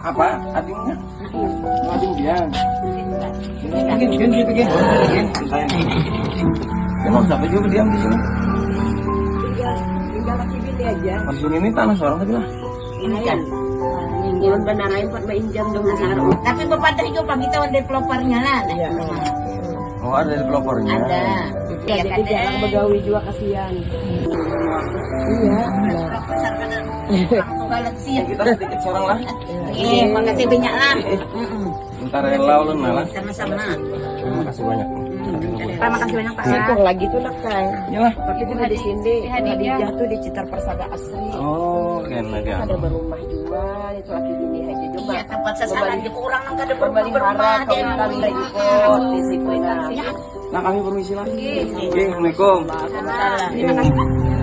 apa? Adingnya? Ading dia. Begini. Saya nih. Kenapa sampai juga diam di sini? Tinggal laki bini aja. Di sini ini tanah seorang tadi lah. Injam. Ingin benarain buat mainjam dong nasaru. Tapi bapak dari juga kita ada pelopornya lah. Iya. Oh, ada di pelopornya. Ada. Ya, jadi jarang begawi juga kasihan. Iya. Kita sedikit seorang lah. Makasih banyak lah. Ntar yang laulun lah. Sama-sama. Terima kasih banyak. Terima kasih banyak Pak. Syukur lagi tuh nak Kang. Iyalah. Tapi itu di sini Hadijah tuh di Citar Persada Asri. Oh, enak ya. Ada berumah juga, itu laki bini aja juga. Iya, tempat sasaran juga orang nang kada Berbalik berumah harap kalau kami lagi ikut di situ. Nah, kami permisi lagi. Oke, Assalamualaikum. Terima kasih.